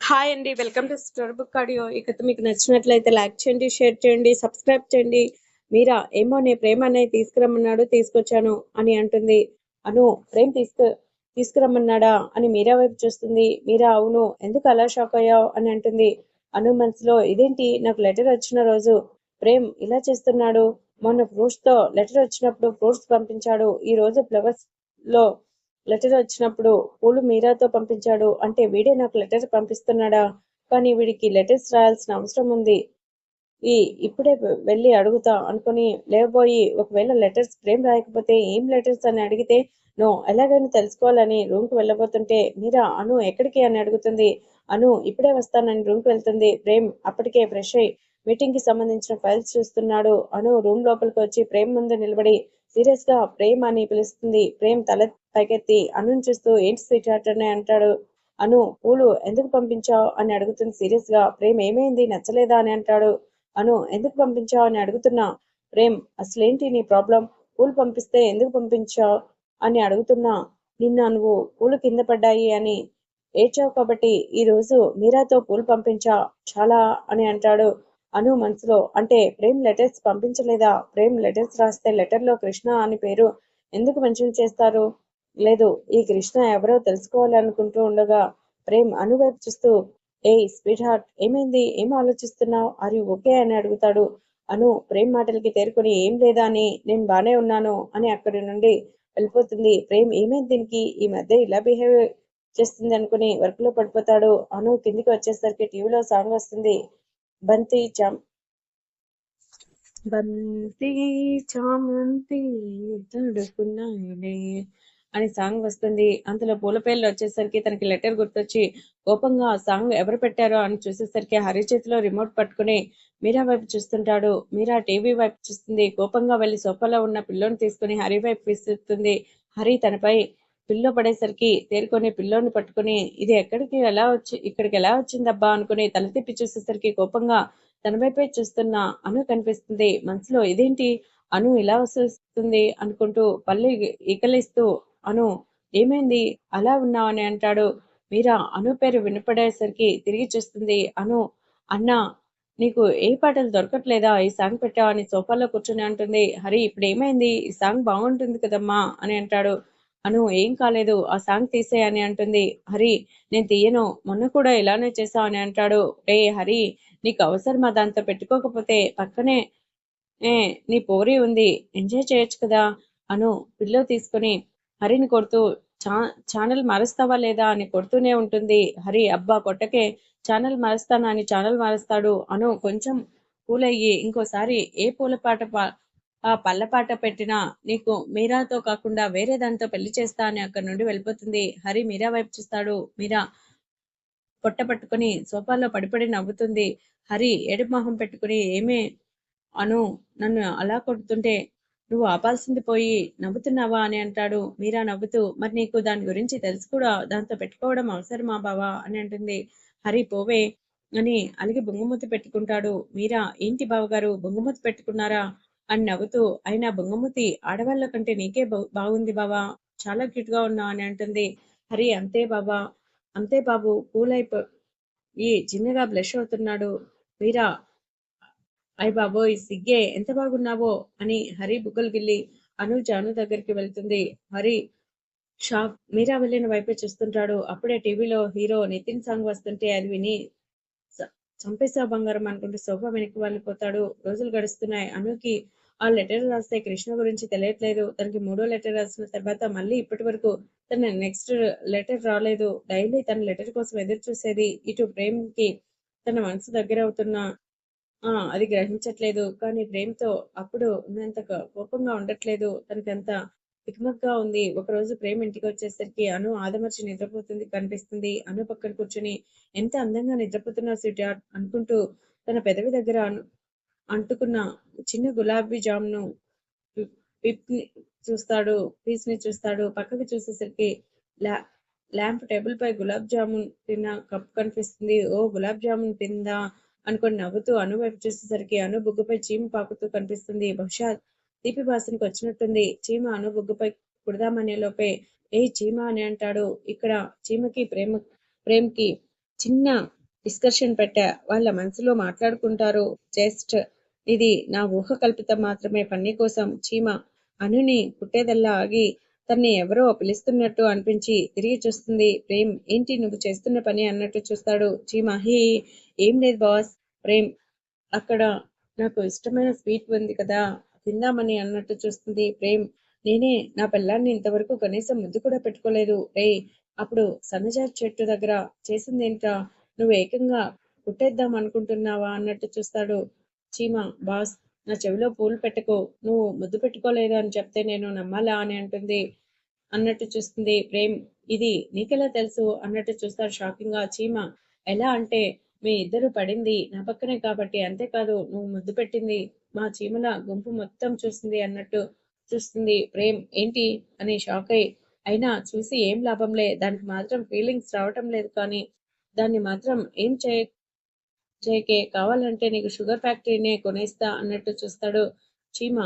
Hi అండి. Welcome to story book audio. ఈ కథ మీకు నచ్చినట్లయితే లైక్ చేయండి, షేర్ చేయండి, సబ్స్క్రైబ్ చేయండి. మీరా ఏమో నీ ప్రేమ అనేది తీసుకురమ్మన్నాడు తీసుకొచ్చాను అని అంటుంది. అను ప్రేమ్ తీసుకురమ్మన్నాడా అని మీరా వైపు చూస్తుంది. మీరా అవును ఎందుకు అలా షాక్ అయ్యావు అని అంటుంది. అను మనసులో ఇదేంటి నాకు లెటర్ వచ్చిన రోజు ప్రేమ్ ఇలా చేస్తున్నాడు. మొన్న ఫ్రూట్స్ తో లెటర్ వచ్చినప్పుడు ఫ్రూట్స్ పంపించాడు. ఈ రోజు ఫ్లవర్స్ లో లెటర్ వచ్చినప్పుడు పూలు మీరాతో పంపించాడు. అంటే వీడే నాకు లెటర్ పంపిస్తున్నాడా? కానీ వీడికి లెటర్స్ రాయాల్సిన అవసరం ఉంది. ఈ ఇప్పుడే వెళ్ళి అడుగుతా అనుకుని లేవబోయి ఒకవేళ లెటర్స్ ప్రేమ్ రాయకపోతే ఏం లెటర్స్ అని అడిగితే నో ఎలాగైనా తెలుసుకోవాలని రూమ్కి వెళ్ళబోతుంటే మీరా అను ఎక్కడికి అని అడుగుతుంది. అను ఇప్పుడే వస్తానని రూమ్కి వెళ్తుంది. ప్రేమ్ అప్పటికే ఫ్రెష్ అయ్యి మీటింగ్ కి సంబంధించిన ఫైల్స్ చూస్తున్నాడు. అను రూమ్ లోపలికి వచ్చి ప్రేమ్ ముందు నిలబడి సీరియస్ గా ప్రేమ్ అని పిలుస్తుంది. ప్రేమ్ తల పైకెత్తి అనుని చూస్తూ ఏంటి స్వీట్ హార్ట్ అని అంటాడు. అను పూలు ఎందుకు పంపించావు అని అడుగుతుంది సీరియస్ గా. ప్రేమ్ ఏమైంది నచ్చలేదా అని అంటాడు. అను ఎందుకు పంపించావు అని అడుగుతున్నా. ప్రేమ్ అసలేంటి నీ ప్రాబ్లం? పూలు పంపిస్తే ఎందుకు పంపించావు అని అడుగుతున్నా. నిన్న నువ్వు పూలు కింద పడ్డాయి అని ఏడ్చావు కాబట్టి ఈ రోజు మీరాతో పూలు పంపించా చాలా అని అంటాడు. అను మనసులో అంటే ప్రేమ్ లెటర్స్ పంపించలేదా? ప్రేమ్ లెటర్స్ రాస్తే లెటర్లో కృష్ణ అని పేరు ఎందుకు మెన్షన్ చేస్తారు? లేదు ఈ కృష్ణ ఎవరో తెలుసుకోవాలనుకుంటూ ఉండగా ప్రేమ్ అను వైపు చూస్తూ ఏయ్ స్వీట్ హార్ట్ ఏమైంది? ఏం ఆలోచిస్తున్నావు? ఆర్ యు ఓకే అని అడుగుతాడు. అను ప్రేమ్ మాటలకి తేరుకొని ఏం లేదా అని నేను బానే ఉన్నాను అని అక్కడి నుండి వెళ్ళిపోతుంది. ప్రేమ్ ఏమైంది దీనికి ఈ మధ్య ఇలా బిహేవ్ చేస్తుంది అనుకుని వర్క్ లో పడిపోతాడు. అను కిందికి వచ్చేసరికి టీవీలో సాంగ్ వస్తుంది. బంతి చాం బంతి చామంతి తడుకున్నాయిలే అని సాంగ్ వస్తుంది. అంతలో పూల పేర్లు వచ్చేసరికి తనకి లెటర్ గుర్తొచ్చి కోపంగా ఆ సాంగ్ ఎవరు పెట్టారో అని చూసేసరికి హరి చేతిలో రిమోట్ పట్టుకుని మీరా వైపు చూస్తుంటాడు. మీరా టీవీ వైపు చూస్తుంది. కోపంగా వెళ్లి సోఫాలో ఉన్న పిల్లోని తీసుకుని హరి వైపు విసురుతుంది. హరి తనపై పిల్లో పడేసరికి తేరుకొని పిల్లోని పట్టుకుని ఇది ఇక్కడికి ఎలా వచ్చిందబ్బా అనుకుని తల తిప్పి చూసేసరికి కోపంగా తన వైపే చూస్తున్న అను కనిపిస్తుంది. మనసులో ఇదేంటి అను ఇలా వస్తుంది అనుకుంటూ పళ్ళు ఈకలిస్తూ అను ఏమైంది అలా ఉన్నావు అని అంటాడు. మీరా అను పేరు వినపడేసరికి తిరిగి చూస్తుంది. అను అన్నా నీకు ఏ పాటలు దొరకట్లేదా ఈ సాంగ్ పెట్టావు అని సోఫాలో కూర్చొని అంటుంది. హరి ఇప్పుడు ఏమైంది ఈ సాంగ్ బాగుంటుంది కదమ్మా అని అంటాడు. అను ఏం కాలేదు ఆ సాంగ్ తీసేయ్ అని అంటుంది. హరి నేను తీయను మొన్న కూడా ఇలానే చేసావు అని అంటాడు. హరి నీకు అవసరమా దాంతో పెట్టుకోకపోతే పక్కనే ఏ నీ పోరి ఉంది ఎంజాయ్ చేయొచ్చు కదా. అను పిల్లో తీసుకుని హరిని కొడుతూ ఛానల్ మారుస్తావా లేదా అని కొడుతూనే ఉంటుంది. హరి అబ్బా కొట్టకే ఛానల్ మారుస్తానా అని ఛానల్ మారుస్తాడు. అను కొంచెం కూలయ్యి ఇంకోసారి ఏ ఆ పల్లపాట పెట్టినా నీకు మీరాతో కాకుండా వేరే దాంతో పెళ్లి చేస్తా అని అక్కడి నుండి వెళ్ళిపోతుంది. హరి మీరా వైపు చూస్తాడు. మీరా పొట్ట పట్టుకుని సోఫాలో పడిపడి నవ్వుతుంది. హరి ఏడుపు మొహం పెట్టుకుని ఏమే అను నన్ను అలా కొడుతుంటే నువ్వు ఆపాల్సింది పోయి నవ్వుతున్నావా అని అంటాడు. మీరా నవ్వుతూ మరి నీకు దాని గురించి తెలుసు కూడా దాంతో పెట్టుకోవడం అవసరమా బావా అని అంటుంది. హరి పోవే అని అలిగి బొంగుమూతి పెట్టుకుంటాడు. మీరా ఏంటి బావగారు బొంగుమూతి పెట్టుకున్నారా అని నవ్వుతూ అయినా బొంగుమూతి ఆడవాళ్ళ కంటే నీకే బాగుంది బావా చాలా క్యూట్ గా ఉన్నావు అని అంటుంది. హరి అంతే బాబా అంతే బాబు కూల్ ఈ చిన్నగా బ్లష్ అవుతున్నాడు. మీరా అయ్ బాబోయ్ సిగ్గే ఎంత బాగున్నావో అని హరి బుగ్గలు గిల్లి అను దగ్గరికి వెళ్తుంది. హరి షాక్ మీరా వెళ్ళిన వైపే చూస్తుంటాడు. అప్పుడే టీవీలో హీరో నితిన్ సాంగ్ వస్తుంటే అది విని చంపేశావు బంగారం అనుకుంటూ సోఫా వెనక్కి వెళ్ళిపోతాడు. రోజులు గడుస్తున్నాయి. అనుకి ఆ లెటర్ రాస్తే కృష్ణ గురించి తెలియట్లేదు. తనకి మూడో లెటర్ రాసిన తర్వాత మళ్ళీ ఇప్పటి వరకు తన నెక్స్ట్ లెటర్ రాలేదు. డైలీ తన లెటర్ కోసం ఎదురు చూసేది. ఇటు ప్రేమ్ కి తన మనసు దగ్గర అవుతున్నా అది గ్రహించట్లేదు. కానీ ప్రేమ్‌తో అప్పుడు ఉన్నంత కోపంగా ఉండట్లేదు. తనకంత తికమకగా ఉంది. ఒకరోజు ప్రేమ్ ఇంటికొచ్చేసరికి అను ఆదమర్చి నిద్రపోతుంది కనిపిస్తుంది. అను పక్కన కూర్చొని ఎంత అందంగా నిద్రపోతున్నావు స్వీట్ హార్ట్ అనుకుంటూ తన పెదవి దగ్గర అంటుకున్న చిన్న గులాబీ జామ్‌ను పి పిప్‌ని చూస్తాడు. పీస్‌ని చూస్తాడు. పక్కకి చూసేసరికి ల్యా ల్యాంప్ టేబుల్ పై గులాబ్ జామున్ తిన్న కప్ కనిపిస్తుంది. ఓ గులాబ్ జామున్ తిందా అనుకొని నవ్వుతూ అను వైపు చూసేసరికి అను బుగ్గపై చీమ పాకుతూ కనిపిస్తుంది. బహుశా తీపి వాసనకి వచ్చినట్టుంది. చీమ అను బుగ్గపై కుడదామనే లోపే ఏ చీమ అని అంటాడు. ఇక్కడ చీమకి ప్రేమ్కి చిన్న డిస్కషన్ పెట్టా. వాళ్ళ మనసులో మాట్లాడుకుంటారు. జస్ట్ ఇది నా ఊహ కల్పితం మాత్రమే. పని కోసం చీమ అనుని కుట్టేదల్లా ఆగి తన్ని ఎవరో పిలుస్తున్నట్టు అనిపించి తిరిగి చూస్తుంది. ప్రేమ్, ఏంటి నువ్వు చేస్తున్న పని అన్నట్టు చూస్తాడు. చీమ, హే, ఏం లేదు బాస్. ప్రేమ్, అక్కడ నాకు ఇష్టమైన స్వీట్ ఉంది కదా, తిందామని అన్నట్టు చూస్తుంది. ప్రేమ్, నేనే నా పిల్లాన్ని ఇంతవరకు కనీసం ముద్దు కూడా పెట్టుకోలేదు. అప్పుడు సన్నజాజి చెట్టు దగ్గర చేసిందేంట్రా, నువ్వు ఏకంగా కుట్టేద్దాం అనుకుంటున్నావా అన్నట్టు చూస్తాడు. చీమ, బాస్, నా చెవిలో పూలు పెట్టుకో, నువ్వు ముద్దు పెట్టుకోలేదు అని చెప్తే నేను నమ్మాలా అని అంటుంది. అన్నట్టు చూస్తుంది. ప్రేమ్, ఇది నీకెలా తెలుసు అన్నట్టు చూస్తాడు షాకింగ్ గా. చీమ, ఎలా అంటే మీ ఇద్దరు పడింది నా పక్కనే కాబట్టి, అంతేకాదు నువ్వు ముద్దు పెట్టింది మా చీమల గుంపు మొత్తం చూసింది అన్నట్టు చూస్తుంది. ప్రేమ్, ఏంటి అని షాక్ అయి, అయినా చూసి ఏం లాభంలే, దానికి మాత్రం ఫీలింగ్స్ రావటం లేదు కానీ దాన్ని మాత్రం ఏం చేయకే, కావాలంటే నీకు షుగర్ ఫ్యాక్టరీనే కొనేస్తా అన్నట్టు చూస్తాడు. చీమ,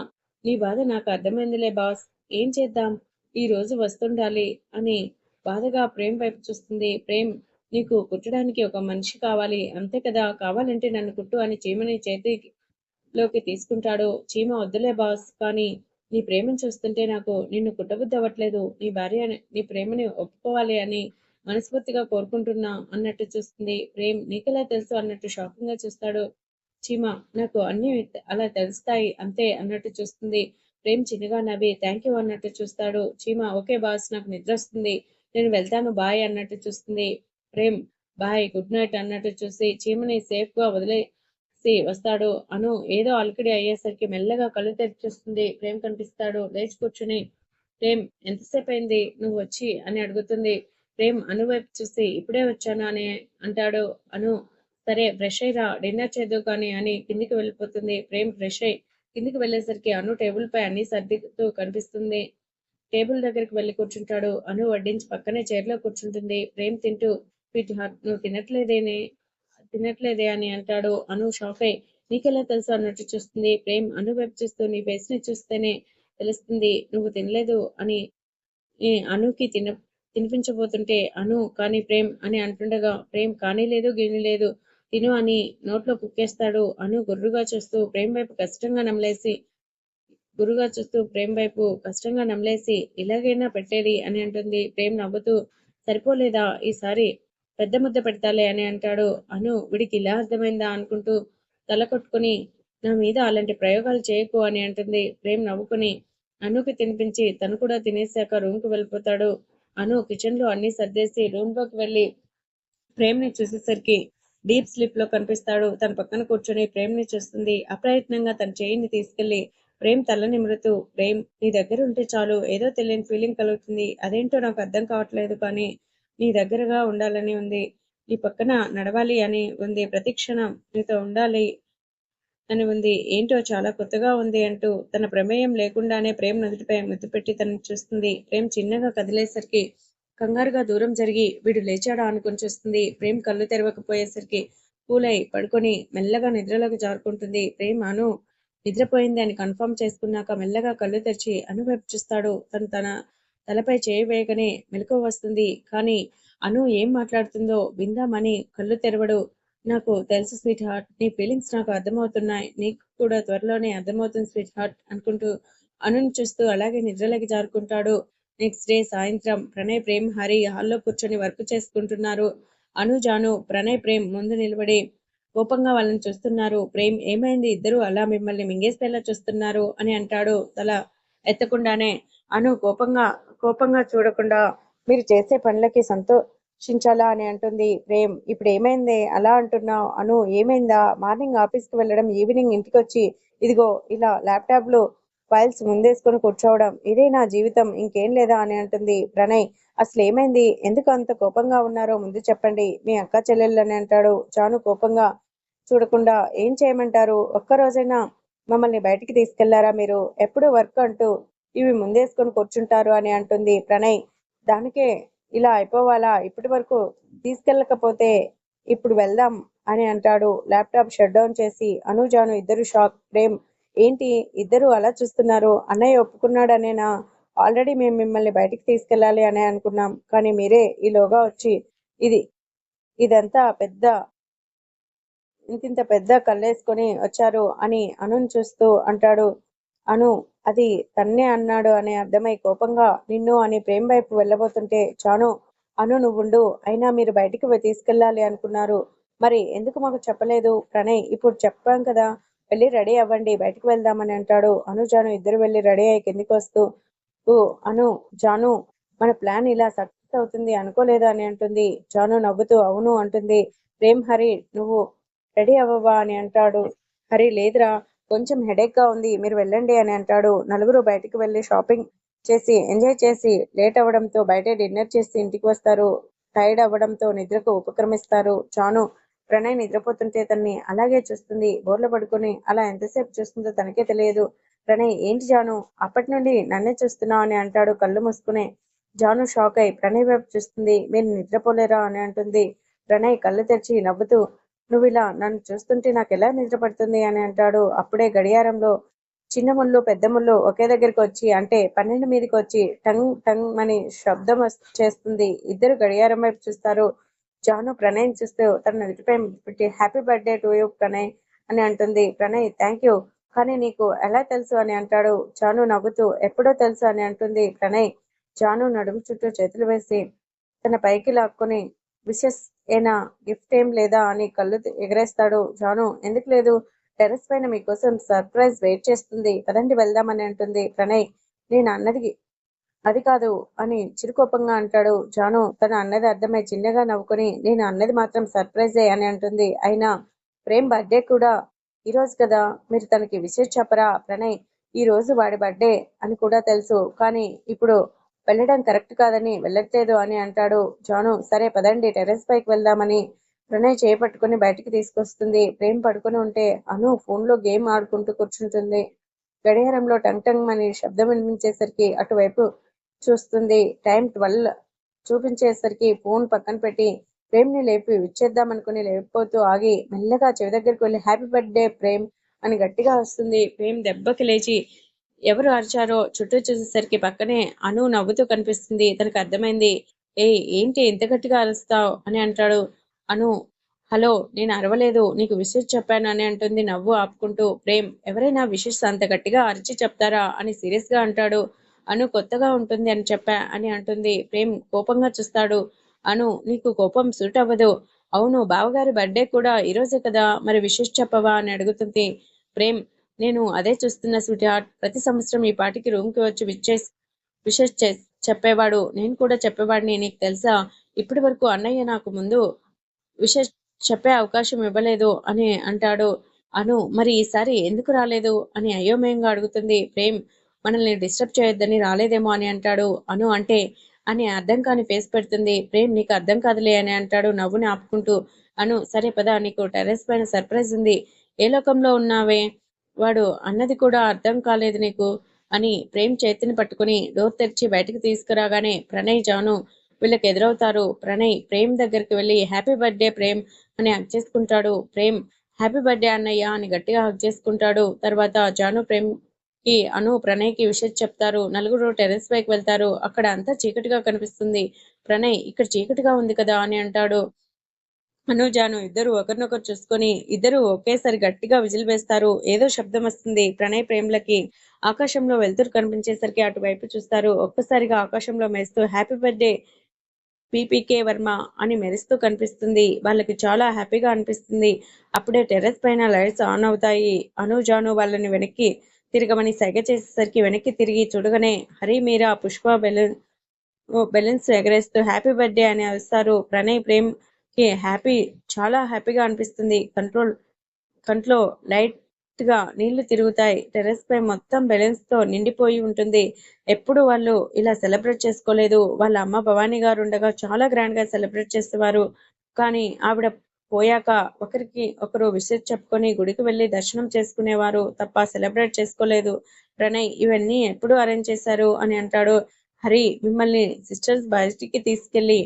నీ బాధ నాకు అర్థమైందిలే బాస్, ఏం చేద్దాం, ఈ రోజు వస్తుండాలి అని బాధగా ప్రేమ్ వైపు చూస్తుంది. ప్రేమ్, నీకు కుట్టడానికి ఒక మనిషి కావాలి అంతే కదా, కావాలంటే నన్ను కుట్టు అని చీమని చేతిలోకి తీసుకుంటాడు. చీమ, వద్దులే బాస్, కానీ నీ ప్రేమను చూస్తుంటే నాకు నిన్ను కుట్టబుద్ధి అవ్వట్లేదు, నీ భార్య నీ ప్రేమని ఒప్పుకోవాలి అని మనస్ఫూర్తిగా కోరుకుంటున్నా అన్నట్టు చూస్తుంది. ప్రేమ్, నీకెలా తెలుసు అన్నట్టు షాకింగ్ గా చూస్తాడు. చీమ, నాకు అన్ని అలా తెలుస్తాయి అంతే అన్నట్టు చూస్తుంది. ప్రేమ్ చిన్నగా నవ్వి థ్యాంక్ యూ అన్నట్టు చూస్తాడు. చీమ, ఓకే బాస్, నాకు నిద్ర వస్తుంది, నేను వెళ్తాను, బాయ్ అన్నట్టు చూస్తుంది. ప్రేమ్, బాయ్, గుడ్ నైట్ అన్నట్టు చూసి చీమని సేఫ్ గా వదిలేసి వస్తాడు. అను ఏదో అలికిడి అయ్యేసరికి మెల్లగా కళ్ళు తెరిచేస్తుంది. ప్రేమ్ కనిపిస్తాడు. లేచి కూర్చుని, ప్రేమ్, ఎంతసేపు అయింది నువ్వు వచ్చి అని అడుగుతుంది. ప్రేమ్ అను వైపు చూసి, ఇప్పుడే వచ్చాను అని అంటాడు. అను, సరే ఫ్రెష్ అయ్యిరా, డిన్నర్ చేద్దువు కానీ అని కిందికి వెళ్ళిపోతుంది. ప్రేమ్ ఫ్రెష్ అయ్యి కిందికి వెళ్ళేసరికి అను టేబుల్ పై అన్ని సర్దితూ కనిపిస్తుంది. టేబుల్ దగ్గరికి వెళ్ళి కూర్చుంటాడు. అను వడ్డించి పక్కనే చైర్లో కూర్చుంటుంది. ప్రేమ్ తింటూ, స్వీట్ హార్ట్, నువ్వు తినట్లేదే అని అంటాడు. అను షాక్ అయి, నీకెలా తెలుసు అన్నట్టు చూస్తుంది. ప్రేమ్ అను వైపు చూస్తూ, నీ ఫేస్ ని చూస్తేనే తెలుస్తుంది నువ్వు తినలేదు అని. అనుకి తినిపించబోతుంటే అను, కానీ ప్రేమ్ అని అంటుండగా, ప్రేమ్ కానీ లేదు గీని లేదు, తిను అని నోట్లో కుక్కేస్తాడు. అను గుర్రుగా చూస్తూ ప్రేమ్ వైపు కష్టంగా నమలేసి, ఇలాగైనా పెట్టేది అని అంటుంది. ప్రేమ్ నవ్వుతూ, సరిపోలేదా, ఈసారి పెద్ద ముద్ద పెడతాలే అని అంటాడు. అను, వీడికి ఇలా అర్థమైందా అనుకుంటూ తల కొట్టుకుని, నా మీద అలాంటి ప్రయోగాలు చేయకు అని అంటుంది. ప్రేమ్ నవ్వుకుని అనుకి తినిపించి తను కూడా తినేశాక రూమ్ కు వెళ్ళిపోతాడు. అను కిచెన్ లో అన్ని సర్దేసి రూమ్ లోకి వెళ్ళి ప్రేమ్ ని చూసేసరికి డీప్ స్లీప్ లో కనిపిస్తాడు. తన పక్కన కూర్చొని ప్రేమ్ ని చూస్తుంది. అప్రయత్నంగా తన చేయిని తీసుకెళ్లి ప్రేమ్ తల నిమురుతూ, ప్రేమ్, నీ దగ్గర ఉంటే చాలు ఏదో తెలియని ఫీలింగ్ కలుగుతుంది, అదేంటో నాకు అర్థం కావట్లేదు కానీ నీ దగ్గరగా ఉండాలని ఉంది, నీ పక్కన నడవాలి అని ఉంది, ప్రతి క్షణం నీతో ఉండాలి అని ఉంది, ఏంటో చాలా కొత్తగా ఉంది అంటూ తన ప్రమేయం లేకుండానే ప్రేమ్ నుదుటిపై ముద్దు పెట్టి తనని చూస్తుంది. ప్రేమ్ చిన్నగా కదిలేసరికి కంగారుగా దూరం జరిగి వీడు లేచాడా అనుకుని చూస్తుంది. ప్రేమ్ కళ్ళు తెరవకపోయేసరికి కూలై పడుకొని మెల్లగా నిద్రలోకి జారుకుంటుంది. ప్రేమ్ అను నిద్రపోయింది అని కన్ఫర్మ్ చేసుకున్నాక మెల్లగా కళ్ళు తెరిచి అను వైపు చూస్తాడు. తన తలపై చేయి వేయగానే మెలకువ వస్తుంది. కానీ అను ఏం మాట్లాడుతుందో విందామని కళ్ళు తెరవడు. నాకు తెలుసు స్వీట్ హార్ట్, నీ ఫీలింగ్స్ నాకు అర్థమవుతున్నాయి, నీకు కూడా త్వరలోనే అర్థమవుతుంది స్వీట్ హార్ట్ అనుకుంటూ అనుని చూస్తూ అలాగే నిద్రలోకి జారుకుంటాడు. నెక్స్ట్ డే సాయంత్రం ప్రణయ్, ప్రేమ్, హరి హాల్లో కూర్చొని వర్క్ చేసుకుంటున్నారు. అను, జాను ప్రణయ్ ప్రేమ్ ముందు నిలబడి కోపంగా వాళ్ళని చూస్తున్నారు. ప్రేమ్, ఏమైంది, ఇద్దరు అలా మిమ్మల్ని మింగేసేలా చూస్తున్నారు అని అంటాడు తల ఎత్తకుండానే. అను కోపంగా చూడకుండా, మీరు చేసే పనులకి సంతోషించాలా అని అంటుంది. ప్రేమ్, ఇప్పుడు ఏమైంది అలా అంటున్నావు అను, ఏమైందా, మార్నింగ్ ఆఫీస్కి వెళ్ళడం, ఈవినింగ్ ఇంటికి వచ్చి ఇదిగో ఇలా ల్యాప్టాప్ లో ఫైల్స్ ముందేసుకొని కూర్చోవడం, ఇదే నా జీవితం, ఇంకేం లేదా అని అంటుంది. ప్రణయ్, అసలు ఏమైంది, ఎందుకు అంత కోపంగా ఉన్నారో ముందు చెప్పండి, మీ అక్క చెల్లెళ్ళని అంటాడు. జాను కోపంగా చూడకుండా, ఏం చేయమంటారు, ఒక్కరోజైనా మమ్మల్ని బయటికి తీసుకెళ్లారా మీరు, ఎప్పుడు వర్క్ అంటూ ఇవి ముందేసుకొని కూర్చుంటారు అని అంటుంది. ప్రణయ్, దానికే ఇలా అయిపోవాలా, ఇప్పటి వరకు తీసుకెళ్ళకపోతే ఇప్పుడు వెళ్దాం అని అంటాడు. ల్యాప్టాప్ షట్ డౌన్ చేసి అను, జాను ఇద్దరు షాక్. ప్రేమ్, ఏంటి ఇద్దరు అలా చూస్తున్నారు, అన్నయ్య ఒప్పుకున్నాడనేనా, ఆల్రెడీ మేము మిమ్మల్ని బయటికి తీసుకెళ్ళాలి అనే అనుకున్నాం, కానీ మీరే ఈలోగా వచ్చి ఇదంతా పెద్ద ఇంతింత పెద్ద కళ్ళేసుకొని వచ్చారు అని అనుని చూస్తూ అంటాడు. అను అది తన్నే అన్నాడు అని అర్థమై కోపంగా నిన్ను అని ప్రేమ్ వైపు వెళ్ళబోతుంటే చాను అను నువ్వుండు, అయినా మీరు బయటికి తీసుకెళ్ళాలి అనుకున్నారు, మరి ఎందుకు మాకు చెప్పలేదు ప్రణయ్, ఇప్పుడు చెప్పాం కదా, వెళ్ళి రెడీ అవ్వండి బయటికి వెళ్దామని అంటాడు. అను జాను ఇద్దరు వెళ్ళి రెడీ అయ్యి కిందికి వస్తూ ఓ అను జాను మన ప్లాన్ ఇలా సక్సెస్ అవుతుంది అనుకోలేదు అని అంటుంది. జాను నవ్వుతూ అవును అంటుంది. ప్రేమ్ హరి నువ్వు రెడీ అవ్వవా అని అంటాడు. హరి లేదురా, కొంచెం హెడేక్ గా ఉంది, మీరు వెళ్ళండి అని అంటాడు. నలుగురు బయటికి వెళ్ళి షాపింగ్ చేసి ఎంజాయ్ చేసి లేట్ అవ్వడంతో బయటే డిన్నర్ చేసి ఇంటికి వస్తారు. టైర్డ్ అవ్వడంతో నిద్రకు ఉపక్రమిస్తారు. జాను ప్రణయ్ నిద్రపోతుంటే తన్ని అలాగే చూస్తుంది. బోర్ల పడుకొని అలా ఎంతసేపు చూస్తుందో తనకే తెలియదు. ప్రణయ్ ఏంటి జాను అప్పటి నుండి నన్నే చూస్తున్నావు అని అంటాడు కళ్ళు మూసుకునే. జాను షాక్ అయి ప్రణయ్ వైపు చూస్తుంది. మీరు నిద్రపోలేరా అని అంటుంది. ప్రణయ్ కళ్ళు తెరిచి నవ్వుతూ నువ్విలా నన్ను చూస్తుంటే నాకు ఎలా నిద్ర పడుతుంది అని అంటాడు. అప్పుడే గడియారంలో చిన్న ముళ్ళు పెద్ద ముళ్ళు ఒకే దగ్గరికి వచ్చి అంటే 12 మీదకి వచ్చి టంగ్ టంగ్ అని శబ్దం చేస్తుంది. ఇద్దరు గడియారం వైపు చూస్తారు. జాను ప్రణయ్ చూస్తూ తన నుదుటిపై పెట్టి happy birthday to you Pranay అని అంటుంది. ప్రణయ్ థ్యాంక్ యూ, కానీ నీకు ఎలా తెలుసు అని అంటాడు. జాను నవ్వుతూ ఎప్పుడో తెలుసు అని అంటుంది. ప్రణయ్ జాను నడుము చుట్టూ చేతులు వేసి తన పైకి లాక్కొని విషెస్ ఏనా, గిఫ్ట్ ఏం లేదా అని కళ్ళు ఎగరేస్తాడు. జాను ఎందుకు లేదు, టెర్రస్ పైన మీకోసం సర్ప్రైజ్ వెయిట్ చేస్తుంది, పదండి వెళ్దామని అంటుంది. ప్రణయ్ నేను అన్నది అది కాదు అని చిరుకోపంగా అంటాడు. జాను తన అన్నది అర్థమై చిన్నగా నవ్వుకొని నేను అన్నది మాత్రం సర్ప్రైజే అని అంటుంది. అయినా ప్రేమ్ బర్త్డే కూడా ఈరోజు కదా, మీరు తనకి విషెస్ చెప్పరా ప్రణయ్, ఈ రోజు వాడి బర్త్డే అని కూడా తెలుసు, కానీ ఇప్పుడు వెళ్ళడం కరెక్ట్ కాదని వెళ్ళట్లేదు అని అంటాడు. జాను సరే పదండి టెర్రస్ పైకి వెళ్దామని ప్రణయ్ చేపట్టుకుని బయటికి తీసుకొస్తుంది. ప్రేమ్ పడుకొని ఉంటే అను ఫోన్ లో గేమ్ ఆడుకుంటూ కూర్చుంటుంది. గడియారంలో టంగ్ టంగ్ అని శబ్దం వినిపించేసరికి అటువైపు చూస్తుంది. టైం 12 చూపించేసరికి ఫోన్ పక్కన పెట్టి ప్రేమ్ ని లేపి విచ్చేద్దామనుకుని లేకపోతూ ఆగి మెల్లగా చెవి దగ్గరికి వెళ్ళి హ్యాపీ బర్త్డే ప్రేమ్ అని గట్టిగా వస్తుంది. ప్రేమ్ దెబ్బకి లేచి ఎవరు అరిచారో చుట్టూ చూసేసరికి పక్కనే అను నవ్వుతూ కనిపిస్తుంది. తనకు అర్థమైంది. ఏంటి ఇంత గట్టిగా అరుస్తావు అని అంటాడు. అను హలో నేను అరవలేదు, నీకు విషెస్ చెప్పాను అని అంటుంది నవ్వు ఆపుకుంటూ. ప్రేమ్ ఎవరైనా విషెస్ అంత గట్టిగా అరిచి చెప్తారా అని సీరియస్ గా అంటాడు. అను కొత్తగా ఉంటుంది అని చెప్పా అని అంటుంది. ప్రేమ్ కోపంగా చూస్తాడు. అను నీకు కోపం సూట్ అవ్వదు. అవును బావగారి బర్త్డే కూడా ఈరోజే కదా, మరి విషెస్ చెప్పవా అని అడుగుతుంది. ప్రేమ్ నేను అదే చూస్తున్న స్వీట్ హార్ట్, ప్రతి సంవత్సరం ఈ పాటికి రూమ్ కి వచ్చి విషెస్ చెప్పేవాడు, నేను కూడా చెప్పేవాడిని, నీకు తెలుసా ఇప్పటి వరకు అన్నయ్య నాకు ముందు విషెస్ చెప్పే అవకాశం ఇవ్వలేదు అని అంటాడు. అను మరి ఈసారి ఎందుకు రాలేదు అని అయోమయంగా అడుగుతుంది. ప్రేమ్ మనల్ని డిస్టర్బ్ చేయొద్దని రాలేదేమో అని అంటాడు. అను అంటే అని అర్థం కాని ఫేస్ పెడుతుంది. ప్రేమ్ నీకు అర్థం కాదులే అని అంటాడు నవ్వుని ఆపుకుంటూ. అను సరే పద, నీకు టెర్రస్ పైన సర్ప్రైజ్ ఉంది, ఏ లోకంలో ఉన్నావే, వాడు అన్నది కూడా అర్థం కాలేదు నీకు అని ప్రేమ్ చేతిని పట్టుకుని డోర్ తెరిచి బయటకు తీసుకురాగానే ప్రణయ్ జాను వీళ్ళకి ఎదురవుతారు. ప్రణయ్ ప్రేమ్ దగ్గరికి వెళ్ళి హ్యాపీ బర్త్డే ప్రేమ్ అని హగ్ చేసుకుంటాడు. ప్రేమ్ హ్యాపీ బర్త్డే అన్నయ్య అని గట్టిగా హగ్ చేసుకుంటాడు. తర్వాత జాను ప్రేమ్ కి అను ప్రణయ్ కి విషయం చెప్తారు. నలుగురు టెర్రస్ పైకి వెళ్తారు. అక్కడ అంతా చీకటిగా కనిపిస్తుంది. ప్రణయ్ ఇక్కడ చీకటిగా ఉంది కదా అని అంటాడు. అను జాను ఇద్దరు ఒకరినొకరు చూసుకొని ఇద్దరు ఒకేసారి గట్టిగా విజిల్ వేస్తారు. ఏదో శబ్దం వస్తుంది. ప్రణయ్ ప్రేమ్లకి ఆకాశంలో వెలుతురు కనిపించేసరికి అటువైపు చూస్తారు. ఒక్కసారిగా ఆకాశంలో మెరుస్తూ హ్యాపీ బర్త్డే పీపీకే వర్మ అని మెరుస్తూ కనిపిస్తుంది. వాళ్ళకి చాలా హ్యాపీగా అనిపిస్తుంది. అప్పుడే టెర్రస్ పైన లైట్స్ ఆన్ అవుతాయి. అను జాను వాళ్ళని వెనక్కి తిరగమని సైగ చేసేసరికి వెనక్కి తిరిగి చూడగానే హరి మీరా పుష్ప బెలూన్స్ ఎగరేస్తూ హ్యాపీ బర్త్డే అని అరుస్తారు. ప్రణయ్ ప్రేమ్ కి చాలా హ్యాపీగా అనిపిస్తుంది. కంట్లో లైట్ గా నీళ్లు తిరుగుతాయి. టెర్రస్ పై మొత్తం బెలూన్స్ తో నిండిపోయి ఉంటుంది. ఎప్పుడు వాళ్ళు ఇలా సెలబ్రేట్ చేసుకోలేదు. వాళ్ళ అమ్మ భవానీ గారు ఉండగా చాలా గ్రాండ్ గా సెలబ్రేట్ చేసేవారు. కానీ ఆవిడ పోయాక ఒకరికి ఒకరు విషెస్ చెప్పుకొని గుడికి వెళ్లి దర్శనం చేసుకునేవారు తప్ప సెలబ్రేట్ చేసుకోలేదు. ప్రణయ్ ఇవన్నీ ఎప్పుడు అరేంజ్ చేశారు అని అంటాడు. హరి మిమ్మల్ని సిస్టర్స్ బయటికి తీసుకెళ్లి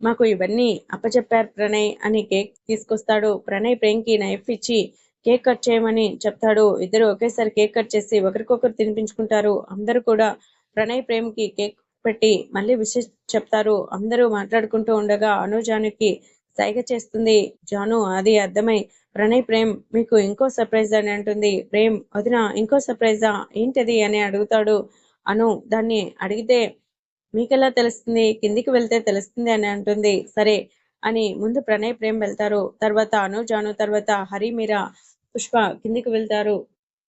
మాకు ఇవన్నీ అప్పచెప్పారు ప్రణయ్ అని కేక్ తీసుకొస్తాడు. ప్రణయ్ ప్రేమ్ కి నైఫ్ ఇచ్చి కేక్ కట్ చేయమని చెప్తాడు. ఇద్దరు ఒకేసారి కేక్ కట్ చేసి ఒకరికొకరు తినిపించుకుంటారు. అందరూ కూడా ప్రణయ్ ప్రేమ్ కి కేక్ పెట్టి మళ్ళీ విషెస్ చెప్తారు. అందరూ మాట్లాడుకుంటూ ఉండగా అనుజానికి సైగ చేస్తుంది జాను. అది అర్థమై ప్రణయ్, ప్రేమ్ మీకు ఇంకో సర్ప్రైజ్ అని అంటుంది. ప్రేమ్, వదిన ఇంకో సర్ప్రైజా ఏంటది అని అడుగుతాడు. అను దాన్ని అడిగితే మీకెలా తెలుస్తుంది, కిందికి వెళ్తే తెలుస్తుంది అని అంటుంది. సరే అని ముందు ప్రణయ్, ప్రేమ్ వెళ్తారు. తర్వాత అను, జాను, తర్వాత హరి, మీరా, పుష్ప కిందికి వెళ్తారు.